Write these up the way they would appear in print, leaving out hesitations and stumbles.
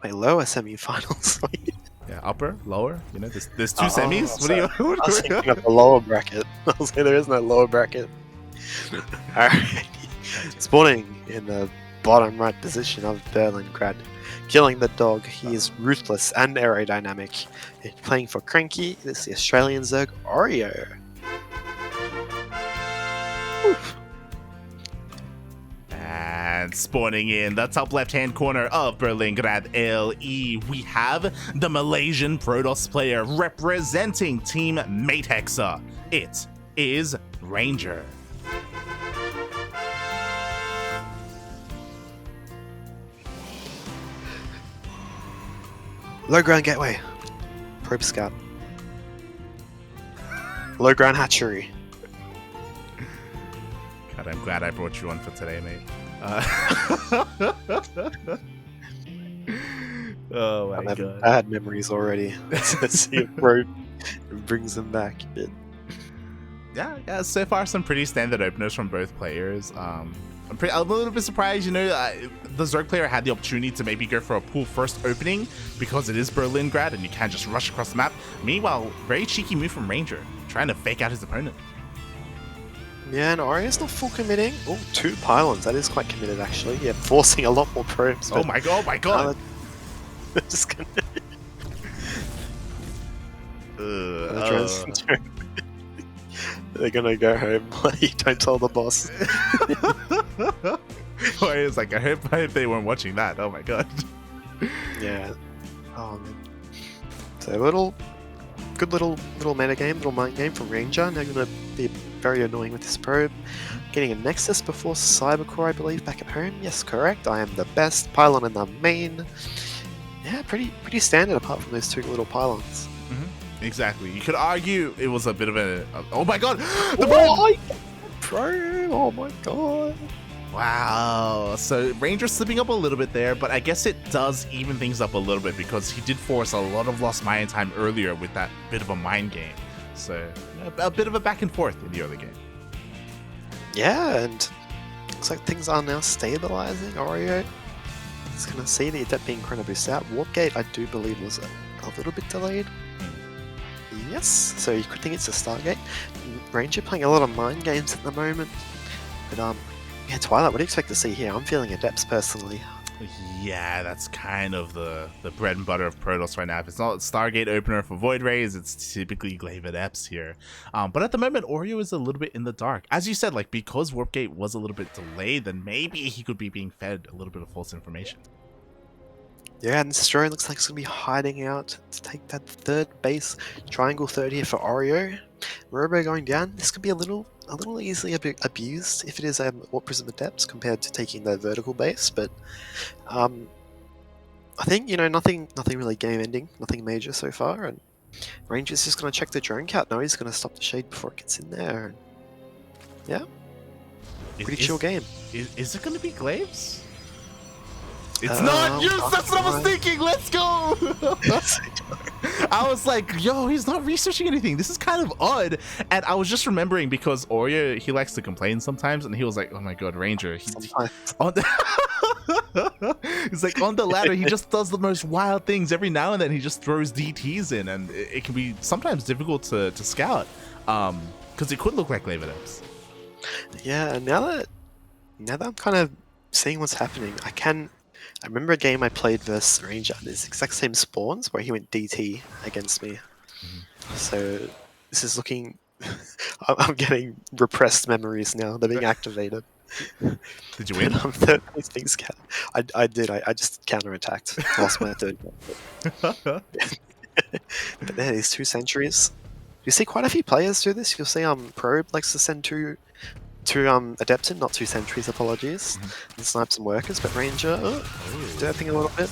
Wait, lower semi-finals. Yeah, upper, lower. You know, there's two Oh, semis. What so are you? I was thinking of the lower bracket. I was like, there is no lower bracket. Alright. Spawning in the bottom right position of Berlingrad. Killing the dog. He is ruthless and aerodynamic. Playing for Cranky, this is the Australian Zerg Oreo. Oof. And spawning in the top left-hand corner of Berlingrad LE, we have the Malaysian Protoss player representing Team Matehexa. It is Ranger. Low ground gateway. Probe scout. Low ground hatchery. God, I'm glad I brought you on for today, mate. Oh my I'm having god. bad memories already. Let's see if Probe brings them back a bit. Yeah, so far some pretty standard openers from both players. I'm a little bit surprised, you know, the Zerg player had the opportunity to maybe go for a pool first opening because it is Berlingrad and you can't just rush across the map. Meanwhile, very cheeky move from Ranger, trying to fake out his opponent. Yeah, and Orio's not full committing. Oh, 2 pylons. That is quite committed, actually. Yeah, forcing a lot more probes. Oh my god, oh my god! Just gonna... They're gonna go home. Don't tell the boss. Boy, it's like, I hope they weren't watching that. Oh my god. Yeah. Oh man. So good little meta game, little mind game from Ranger. Now gonna be very annoying with this probe. Getting a Nexus before Cybercore, I believe, back at home. Yes, correct. I am the best pylon in the main. Yeah, pretty standard apart from those 2 little pylons. Exactly. You could argue it was a bit of a oh my god! The probe! Oh my god! Wow. So Ranger's slipping up a little bit there, but I guess it does even things up a little bit because he did force a lot of lost mine time earlier with that bit of a mind game. So a bit of a back and forth in the early game. Yeah, and looks like things are now stabilizing. Oreo is going to see the Adept being chrono boost out. Warp Gate, I do believe, was a little bit delayed. Yes, so you could think it's a Stargate. Ranger playing a lot of mind games at the moment. But yeah, Twilight, what do you expect to see here? I'm feeling Adepts personally. Yeah, that's kind of the bread and butter of Protoss right now. If it's not Stargate opener for Void Rays, it's typically Glaive Adepts here. But at the moment, Oreo is a little bit in the dark. As you said, like, because Warpgate was a little bit delayed, then maybe he could be being fed a little bit of false information. Yeah, and this drone looks like it's going to be hiding out to take that 3rd base. Triangle 3rd here for Oreo. Robo going down. This could be a little easily abused if it is Warp Prism Adepts compared to taking the vertical base, but I think, you know, nothing really game ending, nothing major so far, and Ranger's just going to check the drone count. No, he's going to stop the shade before it gets in there. And yeah, pretty chill game. Is it going to be Glaives? It's not! Yes, that's what I was thinking! Let's go! I was like, yo, he's not researching anything. This is kind of odd. And I was just remembering because Oreo, he likes to complain sometimes, and he was like, oh my god, Ranger. He's like, on the ladder, he just does the most wild things. Every now and then he just throws DTs in, and it can be sometimes difficult to scout. Because it could look like Glaive Adepts. Yeah, and now that I'm kind of seeing what's happening, I remember a game I played versus Ranger, this exact same spawns where he went DT against me. So this is looking... I'm getting repressed memories now, they're being activated. Did you win? I did, I just counterattacked, lost my 3rd one. But there, these 2 sentries. You see quite a few players do this, you'll see Probe likes to send 2 Adept in, not 2 sentries, apologies, and snipe some workers, but Ranger, derping a little bit.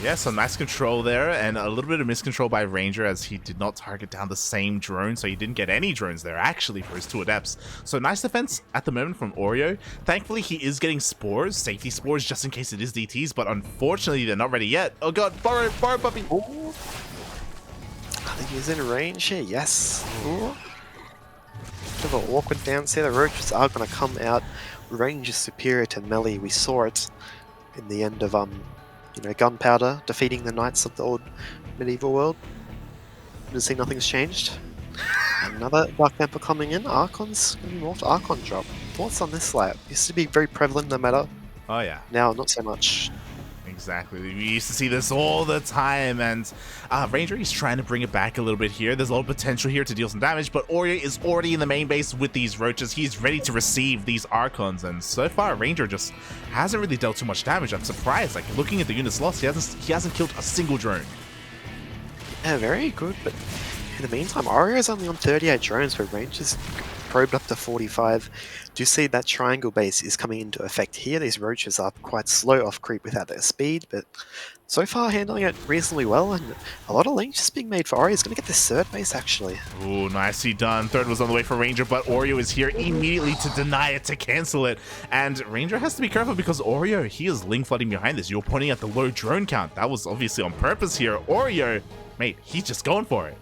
Yeah, some nice control there, and a little bit of miscontrol by Ranger as he did not target down the same drone, so he didn't get any drones there, actually, for his 2 Adepts. So nice defense at the moment from Oreo. Thankfully, he is getting spores, safety spores, just in case it is DTs, but unfortunately, they're not ready yet. Oh god, borrow puppy! Ooh. I think he's in range here, yes. Ooh. Bit of an awkward dance here. The roaches are going to come out. Range is superior to melee. We saw it in the end of You know, gunpowder defeating the knights of the old medieval world. You see nothing's changed. Another Dark Temple coming in. Archon's going to be morphed. Archon drop. Thoughts on this slap? Used to be very prevalent in the meta. Oh yeah. Now, not so much. Exactly. We used to see this all the time, and Ranger, he's trying to bring it back a little bit here. There's a lot of potential here to deal some damage, but Oreo is already in the main base with these roaches. He's ready to receive these Archons, and so far, Ranger just hasn't really dealt too much damage. I'm surprised. Like, looking at the units lost, he hasn't killed a single drone. Yeah, very good, but in the meantime, Oreo is only on 38 drones, where Ranger's probed up to 45. Do you see that triangle base is coming into effect here? These roaches are quite slow off creep without their speed, but so far handling it reasonably well, and a lot of links just being made for Oreo. He's going to get this third base, actually. Ooh, nicely done. Third was on the way for Ranger, but Oreo is here immediately to deny it, to cancel it. And Ranger has to be careful because Oreo, he is link flooding behind this. You're pointing at the low drone count. That was obviously on purpose here. Oreo, mate, he's just going for it.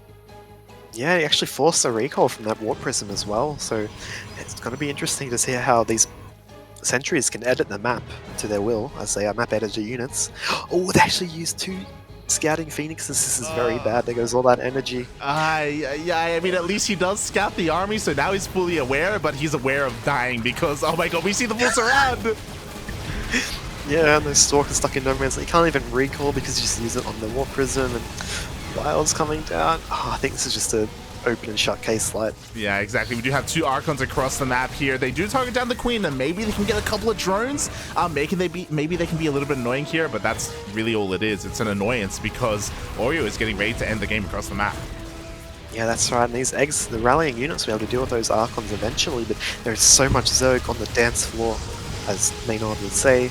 Yeah, he actually forced a recall from that Warp Prism as well, so it's going to be interesting to see how these sentries can edit the map to their will, as they are map editor units. Oh, they actually used 2 scouting phoenixes. This is very bad. There goes all that energy. Yeah, I mean, at least he does scout the army, so now he's fully aware, but he's aware of dying because, oh my god, we see the full surround! Yeah, and those Stalkers stuck in no man's land. You can't even recall because you just use it on the Warp Prism, and Wild's coming down. Oh, I think this is just a open and shut case light. Yeah, exactly. We do have 2 Archons across the map here. They do target down the Queen, and maybe they can get a couple of drones. Maybe they can be a little bit annoying here, but that's really all it is. It's an annoyance because Oreo is getting ready to end the game across the map. Yeah, that's right. And these eggs, the rallying units, will be able to deal with those Archons eventually, but there's so much Zerg on the dance floor, as Maynard would say.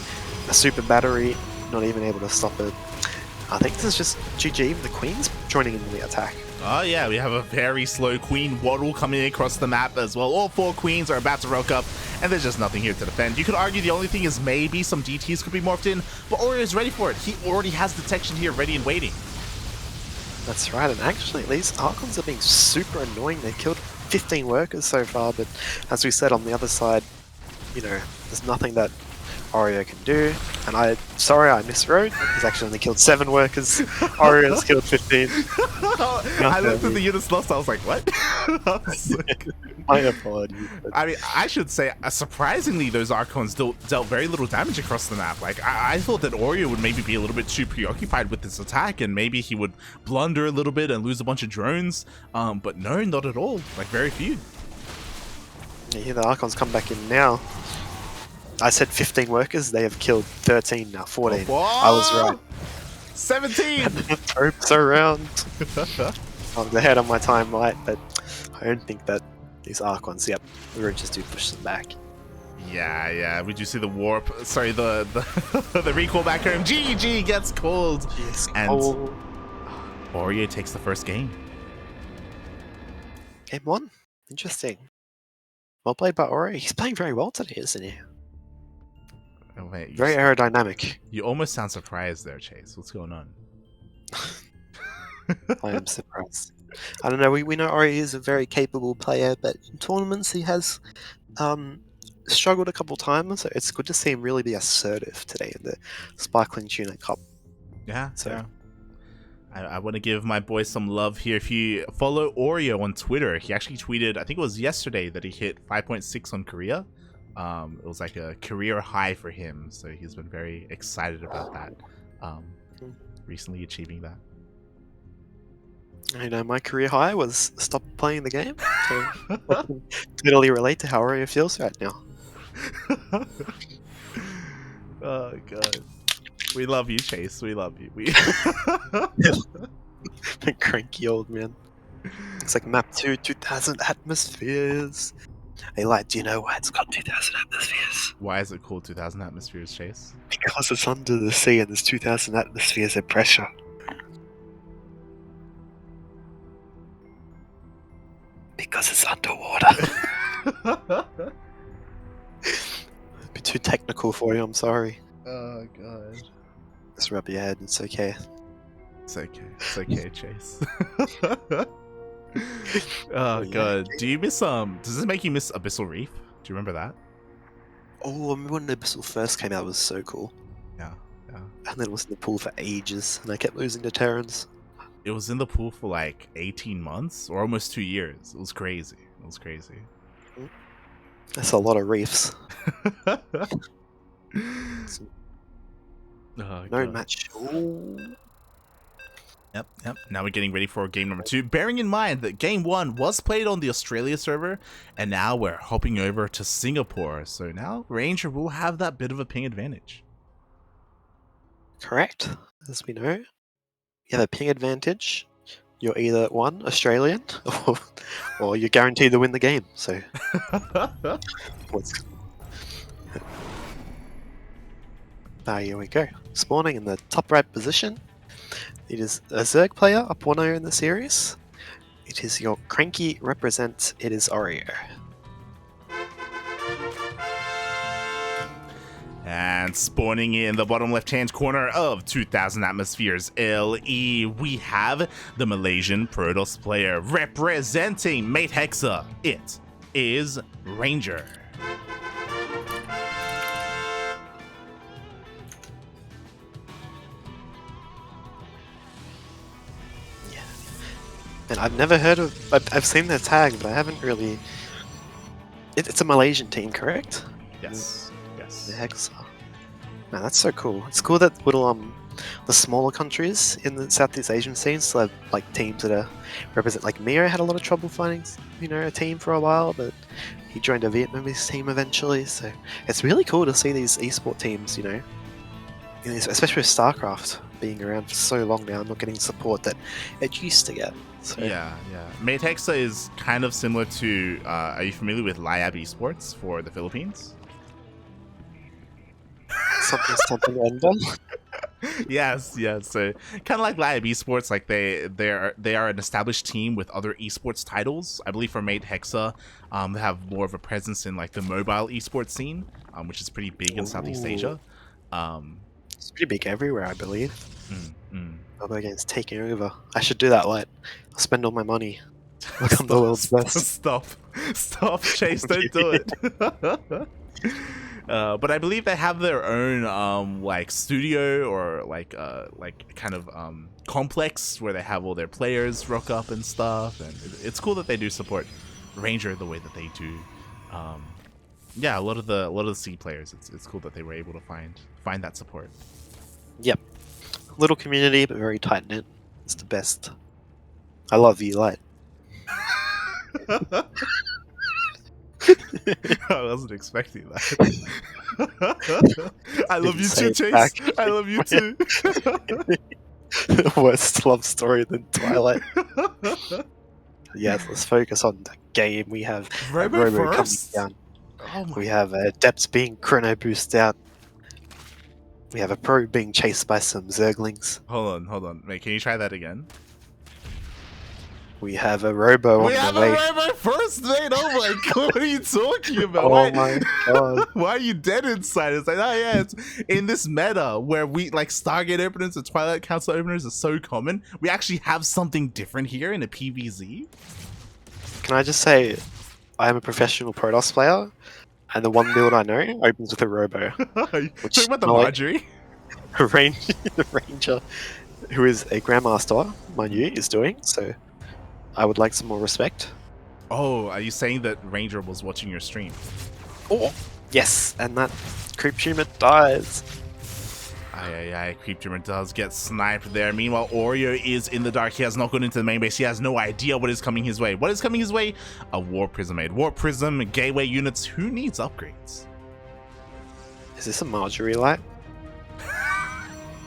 A super battery, not even able to stop it. I think this is just GG. The Queen's joining in the attack. Oh yeah, we have a very slow Queen Waddle coming across the map as well. All 4 Queens are about to rock up, and there's just nothing here to defend. You could argue the only thing is maybe some DTs could be morphed in, but Oreo is ready for it. He already has detection here ready and waiting. That's right, and actually these Archons are being super annoying. They've killed 15 workers so far, but as we said on the other side, you know, there's nothing that Oreo can do, and I miswrote. He's actually only killed 7 workers. Oreo's killed 15. I looked at the units lost, I was like, what? My apologies. I mean, I should say, surprisingly, those Archons dealt very little damage across the map. Like, I thought that Oreo would maybe be a little bit too preoccupied with this attack, and maybe he would blunder a little bit and lose a bunch of drones. But no, not at all. Like, very few. Yeah, here the Archons come back in now. I said 15 workers, they have killed 13 now, 14. Whoa! I was right. 17! Ropes around. I was ahead on my time light, but I don't think that these Archons, yep, the roaches do push them back. Yeah, we do see the warp, sorry, the the recall back home. GG gets called. And Oreo takes the first game. Game 1. Interesting. Well played by Oreo. He's playing very well today, isn't he? Oh, wait, very aerodynamic. You almost sound surprised there, Chase. What's going on? I am surprised. I don't know, we know Oreo is a very capable player, but in tournaments he has struggled a couple times, so it's good to see him really be assertive today in the Sparkling Tuna Cup. Yeah, so yeah. I want to give my boy some love here. If you follow Oreo on Twitter, he actually tweeted, I think it was yesterday, that he hit 5.6 on Korea. It was like a career high for him, so he's been very excited about that. Recently achieving that. I know my career high was stop playing the game, so I can totally relate to how Oreo feels right now. Oh god, we love you, Chase. We love you. Cranky old man. It's like map 2, 2000 atmospheres. Hey, like, do you know why it's called 2000 atmospheres? Why is it called 2000 atmospheres, Chase? Because it's under the sea and there's 2000 atmospheres of pressure. Because it's underwater. A bit too technical for you, I'm sorry. Oh god. Just rub your head, it's okay. It's okay, Chase. Oh god. Do you miss does this make you miss Abyssal Reef? Do you remember that? Oh, I remember when Abyssal first came out, it was so cool. Yeah. And And then it was in the pool for ages, and I kept losing to Terrans. It was in the pool for like 18 months or almost 2 years. It was crazy. It was crazy. That's a lot of reefs. Oh, No God. match. Ooh. Yep. Now we're getting ready for game number 2. Bearing in mind that game 1 was played on the Australia server, and now we're hopping over to Singapore. So now Ranger will have that bit of a ping advantage. Correct. As we know, you have a ping advantage. You're either one Australian, or you're guaranteed to win the game. So, what's... here we go. Spawning in the top right position. It is a Zerg player up 1-0 in the series. It is your Cranky represent. It is Oreo. And spawning in the bottom left-hand corner of 2000 Atmospheres LE, we have the Malaysian Protoss player representing Mate Hexa. It is Ranger. Yeah. And I've never heard of... I've seen their tag, but I haven't really... It's a Malaysian team, correct? Yes. The Hexa. Man, that's so cool. It's cool that little the smaller countries in the Southeast Asian scene still have like teams that are represent. Like Mio had a lot of trouble finding, a team for a while, but he joined a Vietnamese team eventually. So it's really cool to see these esport teams, especially with StarCraft being around for so long now, not getting support that it used to get. So. Yeah. Mate Hexa is kind of similar to. Are you familiar with Liab Esports for the Philippines? Something Ender. Yes. So kind of like Live Esports, like they are an established team with other esports titles. I believe for Mate Hexa, they have more of a presence in like the mobile esports scene, which is pretty big in Southeast Asia. It's pretty big everywhere, I believe. Mobile games taking over. I should do that. Like, I'll spend all my money. Become the world's best. Stop, Chase! Don't do it. But I believe they have their own like studio or like kind of complex where they have all their players rock up and stuff, and it's cool that they do support Ranger the way that they do. Yeah, a lot of the C players, it's cool that they were able to find that support. Yep, little community but very tight knit. It's the best. I love you, Light. I wasn't expecting that. I love you too, Chase. Back. I love you too. Worst love story than Twilight. Yes, let's focus on the game. We have Robo coming down. We have Depths being chrono boosted out. We have a Pro being chased by some Zerglings. Hold on. Wait, can you try that again? We have a Robo on the way. We have a Robo first, mate! Oh my god, what are you talking about? Oh my god. Why are you dead inside? It's like, it's in this meta where we, like, Stargate openers and Twilight Council openers are so common, we actually have something different here in a PvZ. Can I just say, I am a professional Protoss player, and the one build I know opens with a Robo. Talking about the Marjorie? The Ranger, who is a Grandmaster, mind you, is doing, so... I would like some more respect. Oh, are you saying that Ranger was watching your stream? Oh, yes, and that creep tumor dies. Creep tumor does get sniped there. Meanwhile, Oreo is in the dark. He has not gone into the main base. He has no idea what is coming his way. What is coming his way? A Warp Prism aid. Warp Prism, gateway units. Who needs upgrades? Is this a Marjorie light?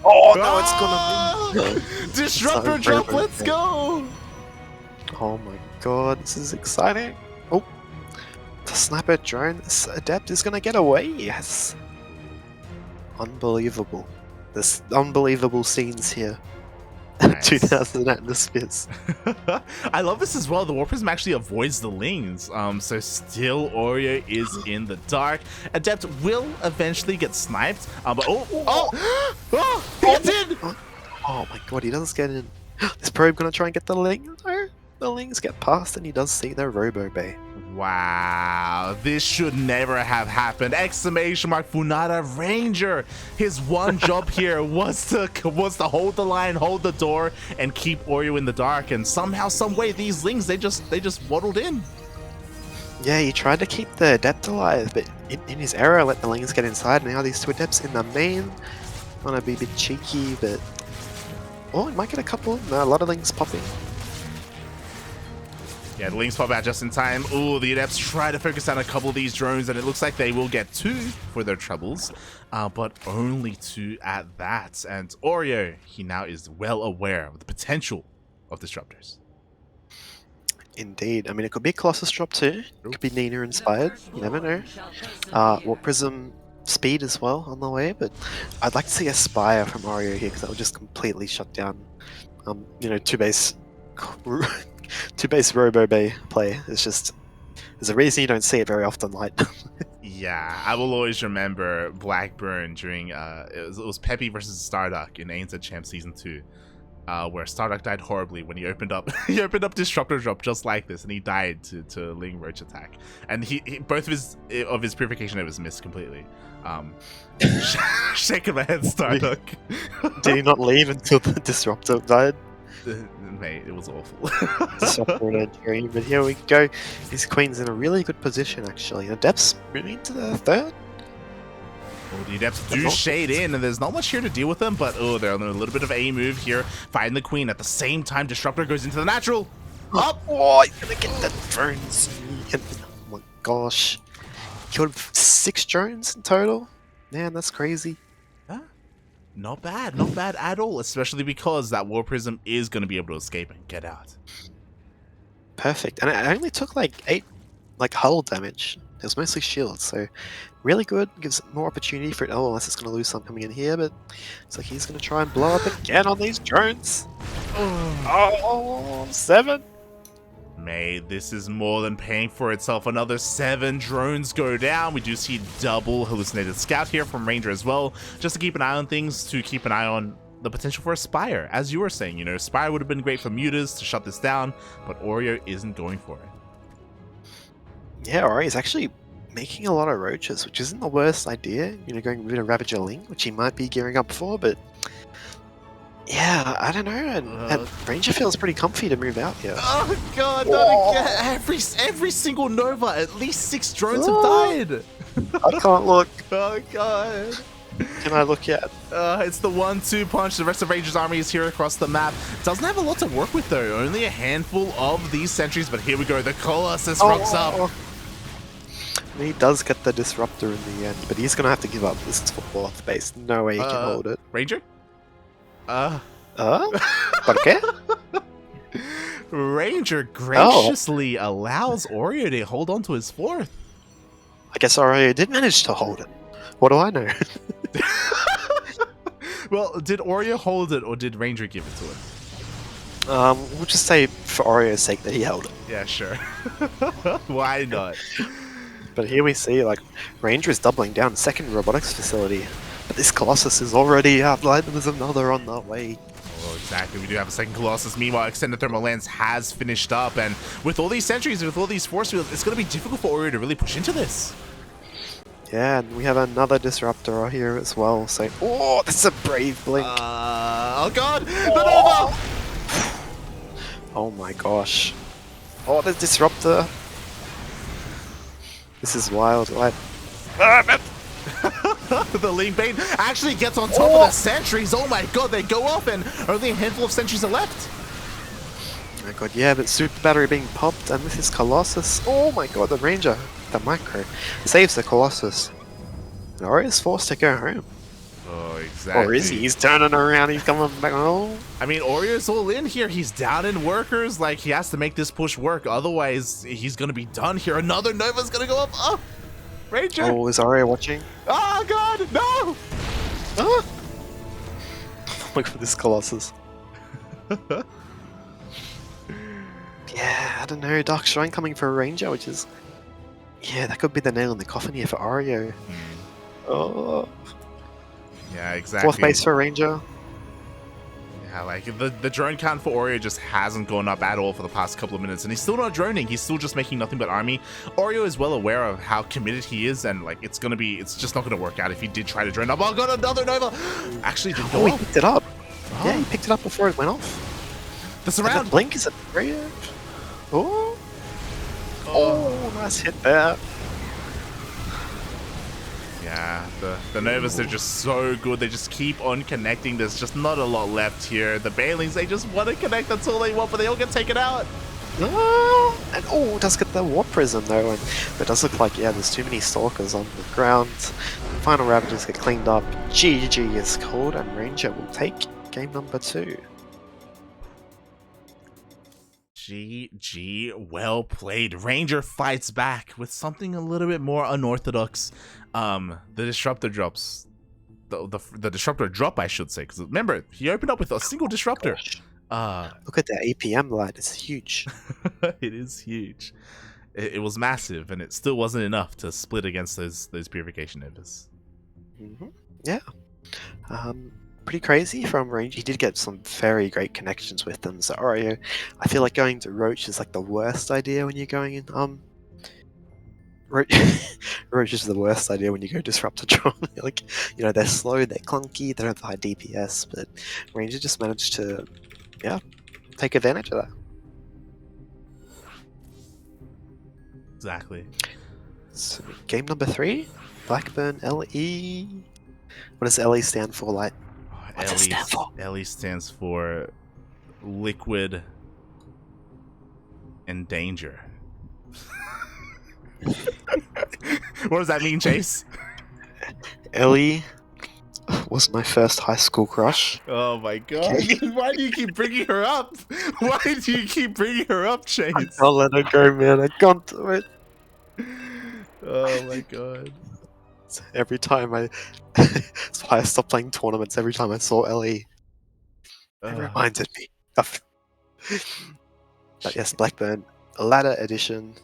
Oh, no, it's gonna be... Disruptor drop, let's go! Oh my god, this is exciting. Oh, the sniper drone, this Adept is gonna get away, yes. Unbelievable. There's unbelievable scenes here. Nice. 2000 Atmospheres. I love this as well. The Warp Prism actually avoids the lings. So still Oreo is in the dark. Adept will eventually get sniped. But he did! Oh my god, he does get in. Is Probe gonna try and get the ling? No. The Lings get past and he does see their Robo Bay. Wow, this should never have happened! Exclamation mark Funada Ranger. His one job here was to hold the line, hold the door, and keep Oreo in the dark. And somehow, some way, these lings they just waddled in. Yeah, he tried to keep the adept alive, but in his error, let the lings get inside. Now these two adepts in the main. Want to be a bit cheeky, but oh, it might get a couple. No, a lot of lings popping. Yeah, the lings pop out just in time. Ooh, the adepts try to focus on a couple of these drones, and it looks like they will get 2 for their troubles, but only 2 at that. And Oreo, he now is well aware of the potential of disruptors. Indeed. I mean, it could be a Colossus drop too. It could be Nina inspired. You never know. Warp Prism speed as well on the way, but I'd like to see a Spire from Oreo here because that would just completely shut down, two base Robo Bay play. It's just, there's a reason you don't see it very often, Light. Yeah, I will always remember Blackburn during it was Peppy versus Starduck in ANZ Champ Season 2. Where Starduck died horribly when he opened up Disruptor Drop just like this, and he died to Ling Roach attack. And he both of his purification it was missed completely. Shaking my head, Starduck. Did he not leave until the Disruptor died? Mate, it was awful. Disruptor entry, but here we go. His queen's in a really good position actually. The Adepts moving into the third. Oh, the Adepts do shade in, and there's not much here to deal with them, but they're on a little bit of a move here, fighting the queen. At the same time, Disruptor goes into the natural. Up! Oh, he's gonna get the drones. Oh my gosh. Killed 6 drones in total. Man, that's crazy. Huh? Not bad at all, especially because that War Prism is going to be able to escape and get out. Perfect. And it only took like 8 hull damage. It was mostly shields, so really good. Gives more opportunity for it. Oh, unless it's going to lose some coming in here, but it's like he's going to try and blow up again on these drones. Oh, 7. Mate, this is more than paying for itself. Another 7 drones go down. We do see double hallucinated scout here from Ranger as well, just to keep an eye on things, to keep an eye on the potential for a Spire. As you were saying, Spire would have been great for Mutas to shut this down, but Oreo isn't going for it. Yeah, Ori is actually making a lot of roaches, which isn't the worst idea. Going with a Ravager Ling, which he might be gearing up for, but yeah, I don't know. And Ranger feels pretty comfy to move out here. Oh god, not again! Every single Nova, at least 6 drones have died. I can't look. Oh god. Can I look yet? It's the 1-2 punch. The rest of Ranger's army is here across the map. Doesn't have a lot to work with though. Only a handful of these sentries, but here we go. The Colossus rocks up. He does get the Disruptor in the end, but he's going to have to give up this 4th base. No way he can hold it. Ranger? ¿Por qué? Ranger graciously allows Oreo to hold on to his 4th. I guess Oreo did manage to hold it. What do I know? Well, did Oreo hold it, or did Ranger give it to him? We'll just say for Oreo's sake that he held it. Yeah, sure. Why not? But here we see, Ranger is doubling down 2nd robotics facility. But this Colossus is already out, there's another on the way. Oh, exactly. We do have a 2nd Colossus. Meanwhile, Extended Thermal Lens has finished up, and with all these sentries, with all these force fields, it's going to be difficult for Oreo to really push into this. Yeah, and we have another Disruptor here as well, so... Oh, this is a brave blink! Oh god! The Nova! Oh my gosh. Oh, the Disruptor! This is wild, The Ling Bane actually gets on top of the sentries. Oh my god, they go off, and only a handful of sentries are left. Oh my god, yeah, but Super Battery being popped, and with his Colossus. Oh my god, the Ranger, the Micro, saves the Colossus. And Oreo is forced to go home. Oh, exactly. Or is he? He's turning around, he's coming back home. I mean, Oreo's all in here. He's down in workers. He has to make this push work. Otherwise, he's going to be done here. Another Nova's going to go up. Oh, Ranger. Oh, is Oreo watching? Oh, God, no. Oh. Look for this Colossus. Yeah, I don't know. Dark Shrine coming for a Ranger, which is... Yeah, that could be the nail in the coffin here for Oreo. Oh. Yeah, exactly. 4th base for Ranger. Yeah, like the drone count for Oreo just hasn't gone up at all for the past couple of minutes, and he's still not droning. He's still just making nothing but army. Oreo is well aware of how committed he is, and like it's just not gonna work out if he did try to drone up. Oh god, another Nova! Actually, did go Oh, he off. picked it up. Oh. Yeah, he picked it up before it went off. The surround. The blink is a Oh, nice hit there. Yeah, the Novas are just so good. They just keep on connecting. There's just not a lot left here. The Bailings, they just want to connect. That's all they want, but they all get taken out. And it does get the Warp Prism though, and it does look like, yeah, there's too many Stalkers on the ground. Final Ravages get cleaned up. GG is called, and Ranger will take game number 2. GG, well played. Ranger fights back with something a little bit more unorthodox. The Disruptor drops. The Disruptor drop, I should say, because remember, he opened up with a single Disruptor. Look at that APM light, it's huge. It is huge. It was massive, and it still wasn't enough to split against those Purification Novas. Yeah. Pretty crazy from range. He did get some very great connections with them. So Oreo, I feel like going to Roach is like the worst idea when you're going in. Roach is the worst idea when you go Disruptor Drum. Like, you know, they're slow, they're clunky, they don't have high DPS, but Ranger just managed to, yeah, take advantage of that. Exactly. So, game number 3, Blackburn LE. What does LE stand for, like? What's it stand for? LE stands for Liquid and Danger. What does that mean, Chase? Ellie was my first high school crush. Oh my god. Why do you keep bringing her up? Why do you keep bringing her up, Chase? I can't let her go, man. I can't do it. Oh my god. Every time that's why I stopped playing tournaments. Every time I saw Ellie, it reminded me of. But yes, Blackburn, Ladder Edition.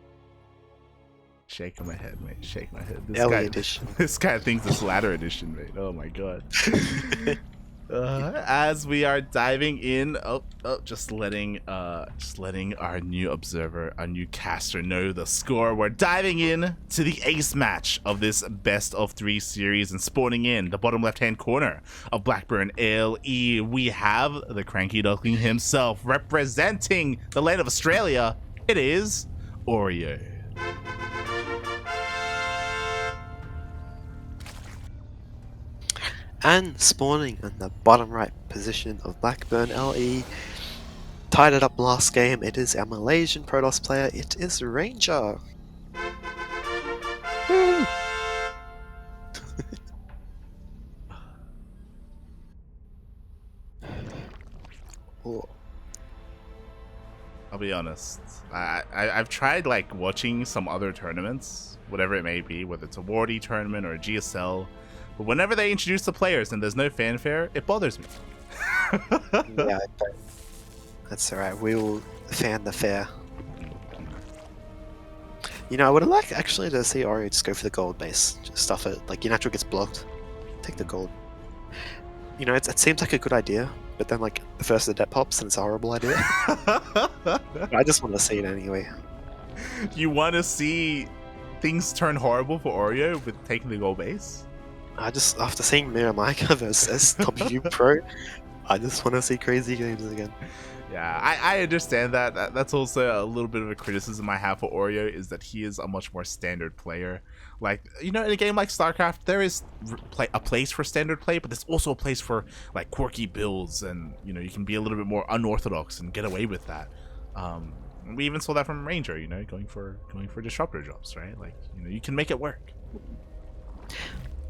Shaking my head, mate. Shaking my head. Ellie Edition. This guy thinks it's Ladder Edition, mate. Oh my god. As we are diving in, just letting our new observer, our new caster know the score. We're diving in to the ace match of this best of 3 series, and spawning in the bottom left hand corner of Blackburn LE, we have the Cranky Duckling himself representing the land of Australia. It is Oreo. And spawning in the bottom right position of Blackburn LE. Tied it up last game. It is our Malaysian Protoss player. It is Ranger. Woo! I'll be honest. I've tried like watching some other tournaments, whatever it may be, whether it's a Wardy tournament or a GSL. But whenever they introduce the players and there's no fanfare, it bothers me. Yeah, that's alright. We will fan the fair. You know, I would have liked actually to see Oreo just go for the gold base. Just stuff it. Like, your natural gets blocked. Take the gold. You know, it seems like a good idea, but then, like, the first of the debt pops and it's a horrible idea. I just want to see it anyway. You want to see things turn horrible for Oreo with taking the gold base? After seeing Mira Micah versus W Pro, I just want to see crazy games again. Yeah, I understand that. That's also a little bit of a criticism I have for Oreo, is that he is a much more standard player. Like, you know, in a game like StarCraft, there is a place for standard play, but there's also a place for like quirky builds, and you know, you can be a little bit more unorthodox and get away with that. We even saw that from Ranger, you know, going for disruptor drops, right? Like, you know, you can make it work.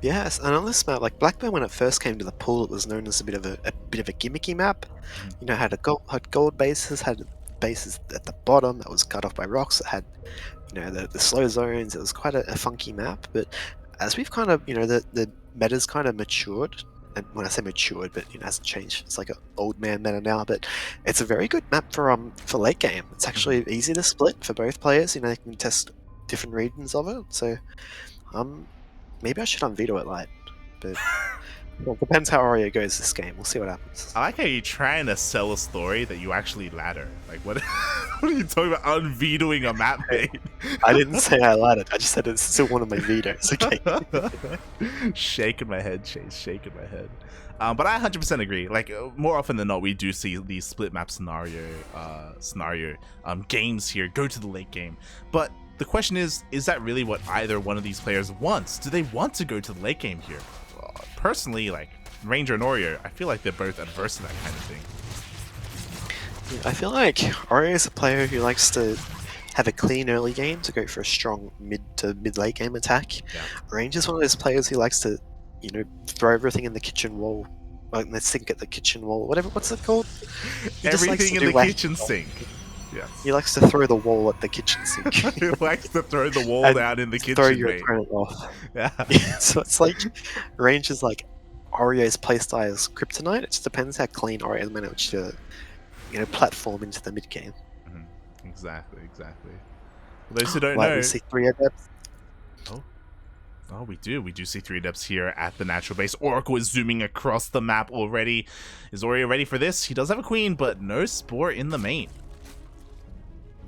Yes, and on this map, like Blackburn, when it first came to the pool, it was known as a bit of a gimmicky map. You know, had gold bases, had bases at the bottom that was cut off by rocks. It had, you know, the slow zones. It was quite a funky map. But as we've kind of, you know, the meta's kind of matured. And when I say matured, but you know, it hasn't changed. It's like an old man meta now. But it's a very good map for late game. It's actually easy to split for both players. You know, they can test different regions of it. So, maybe I should unveto it, light, but Well, it depends how Oreo goes this game. We'll see what happens. I like how you're trying to sell a story that you actually ladder. Like, what? What are you talking about? Unvetoing a map mate? I didn't say I lied it. I just said it's still one of my vetoes. Okay. Shaking my head, Chase. Shaking my head. But I 100% agree. Like, more often than not, we do see these split map scenario games here go to the late game. But the question is that really what either one of these players wants? Do they want to go to the late game here? Well, personally, like Ranger and Oreo, I feel like they're both adverse to that kind of thing. I feel like Oreo is a player who likes to have a clean early game to go for a strong mid to mid-late game attack. Yeah. Ranger's one of those players who likes to, you know, throw everything in the kitchen wall. Like, let's think at the kitchen wall, whatever, what's it called? He just likes Everything to in do the wacky kitchen stuff. sink. Yes. He likes to throw the wall at the kitchen sink. He likes to throw the wall And down in the kitchen, throw your mate. opponent off. Yeah. So it's like Ranger's like Oreo's playstyle is kryptonite. It just depends how clean Oreo managed to, you know, platform into the mid game. Exactly. For those who don't Like know, we see 3 adepts. oh, we do see 3 adepts here at the natural base. Oracle is zooming across the map already. Is Oreo ready for this? He does have a queen, but no Spore in the main.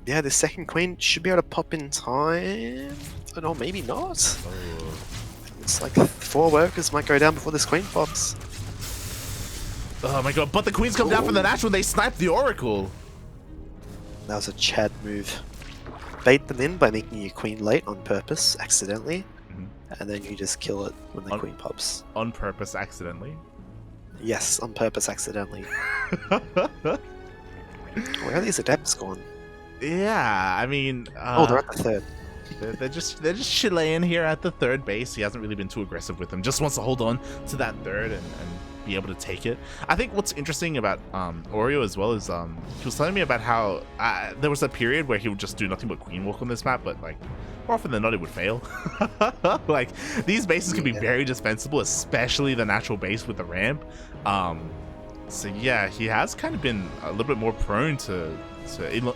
Yeah, the second queen should be able to pop in time. Oh, no, maybe not. Oh. It's like 4 workers might go down before this queen pops. Oh my god, but the queens come down from the natural. They snipe the Oracle. That was a Chad move. Bait them in by making your queen late on purpose, accidentally, and then you just kill it when the queen pops. On purpose, accidentally? Yes, on purpose, accidentally. Where are these adepts gone? Yeah, I mean... oh, they're at the third. They're just chilean here at the third base. He hasn't really been too aggressive with them. Just wants to hold on to that third and be able to take it. I think what's interesting about Oreo as well is he was telling me about how there was a period where he would just do nothing but queen walk on this map, but like more often than not it would fail. Like these bases can be very dispensable, especially the natural base with the ramp. So yeah, he has kind of been a little bit more prone to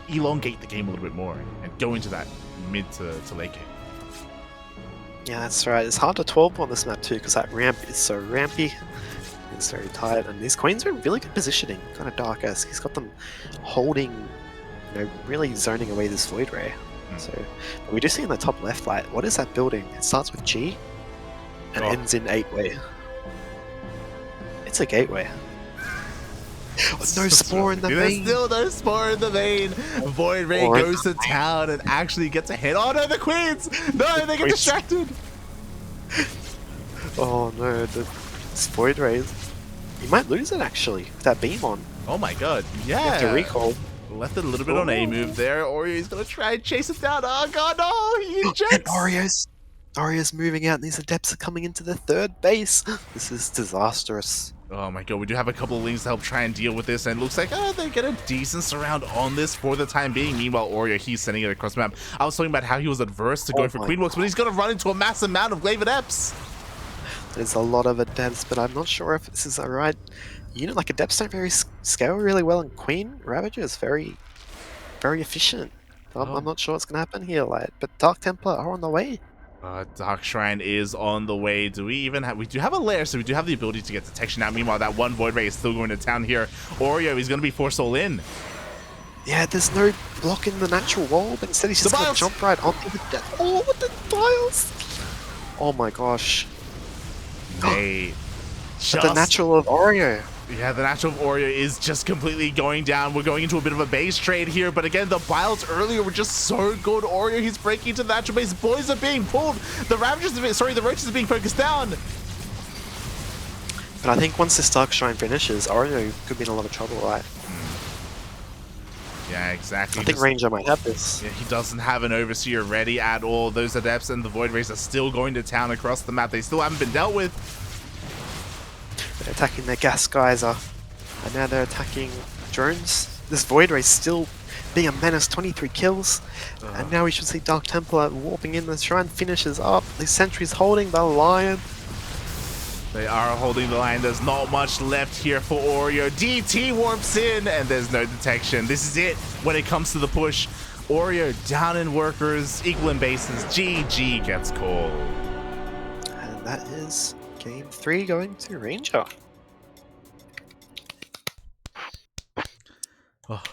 elongate the game a little bit more and go into that mid to late game. Yeah, that's right. It's hard to 12 on this map too because that ramp is so rampy. It's very tight, and these queens are in really good positioning. Kind of dark-esque. He's got them holding, you know, really zoning away this Void Ray. So, but we do see in the top left, like, what is that building? It starts with G and ends in 8-way. It's a gateway. No Spore in the main. There's still no Spore in the main. Void Ray goes to town and actually gets a hit. Oh no, the queens! No, they get distracted. Oh no, the Void Ray. You might lose it actually with that beam on. Oh my god, yeah. You have to recall. Left it a little bit on A move there. Oreo's gonna try and chase it down. Oh god, no! He ejects. And Oreo's moving out, and these adepts are coming into the third base. This is disastrous. Oh my god, we do have a couple of links to help try and deal with this, and it looks like they get a decent surround on this for the time being. Meanwhile, Oreo, he's sending it across the map. I was talking about how he was adverse to going for queen walks, but he's gonna run into a massive amount of glaive adepts. There's a lot of adepts, but I'm not sure if this is the right unit. Like, adepts don't very scale really well, and Queen Ravager is very, very efficient. I'm not sure what's going to happen here, like, but Dark Templar are on the way. Dark Shrine is on the way. Do we even have... We do have a lair, so we do have the ability to get detection out. Meanwhile, that one Void Ray is still going to town here. Oreo is going to be forced all in. Yeah, there's no block in the natural wall, but instead he's just going to jump right onto the death. Oh, with the tiles! Oh my gosh. Hey, the natural of Oreo. Yeah, the natural of Oreo is just completely going down. We're going into a bit of a base trade here, but again, the biles earlier were just so good. Oreo, he's breaking into the natural base. Boys are being pulled. The Ravagers, the Roaches are being focused down. But I think once this Dark Shrine finishes, Oreo could be in a lot of trouble, right? Yeah, exactly. I think Ranger might have this. Yeah, he doesn't have an Overseer ready at all. Those Adepts and the Void Rays are still going to town across the map. They still haven't been dealt with. They're attacking their gas geyser, and now they're attacking drones. This Void Ray still being a menace, 23 kills, and now we should see Dark Templar warping in. The Shrine finishes up. The Sentry's holding the Lion. They are holding the line. There's not much left here for Oreo. DT warps in, and there's no detection. This is it when it comes to the push. Oreo down in workers, equal in bases. GG gets called. And that is Game 3 going to Ranger. Oh.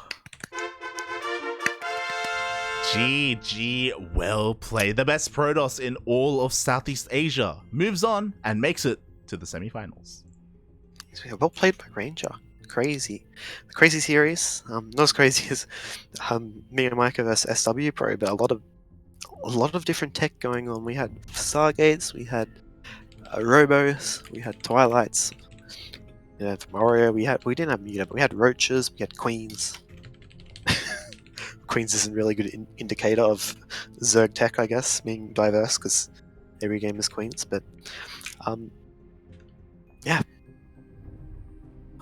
GG, well played. The best Protoss in all of Southeast Asia moves on and makes it to the semifinals. Well played by Ranger. Crazy. The crazy series. Not as crazy as me and Micah versus SW Pro, but a lot of different tech going on. We had Stargates, we had Robos, we had Twilights. Yeah, from Oreo, we didn't have Muta, but we had Roaches, we had Queens. Queens is a really good indicator of Zerg tech, I guess, being diverse, because every game is Queens, but yeah.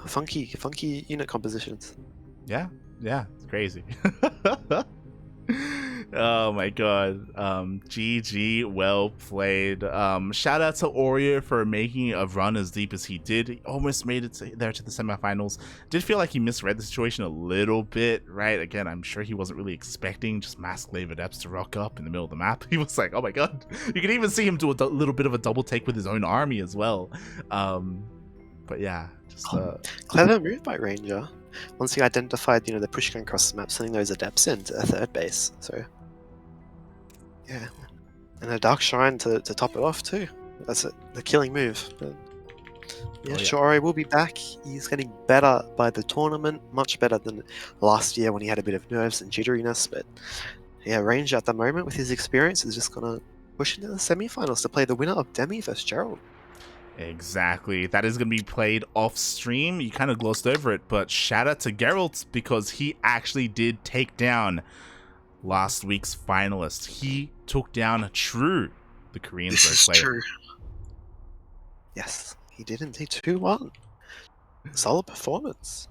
Funky unit compositions. Yeah, it's crazy. Oh my god. GG, well played. Shout out to Oreo for making a run as deep as he did. He almost made it there to the semifinals. Did feel like he misread the situation a little bit, right? Again, I'm sure he wasn't really expecting just Mask Glaive Adepts to rock up in the middle of the map. He was like, oh my god. You can even see him do a little bit of a double take with his own army as well. But yeah, just clever move by Ranger. Once he identified, the push going across the map, sending those adepts into a third base. So yeah, and a Dark Shrine to top it off too. That's the killing move. But yeah, Shore will be back. He's getting better by the tournament, much better than last year when he had a bit of nerves and jitteriness. But yeah, Ranger at the moment with his experience is just gonna push into the semi-finals to play the winner of Demi versus Gerald. Exactly. That is going to be played off stream. You kind of glossed over it, but shout out to Geralt because he actually did take down last week's finalist. He took down True, the Korean Zerg player. True. Yes, he did indeed 2-1. Solid performance.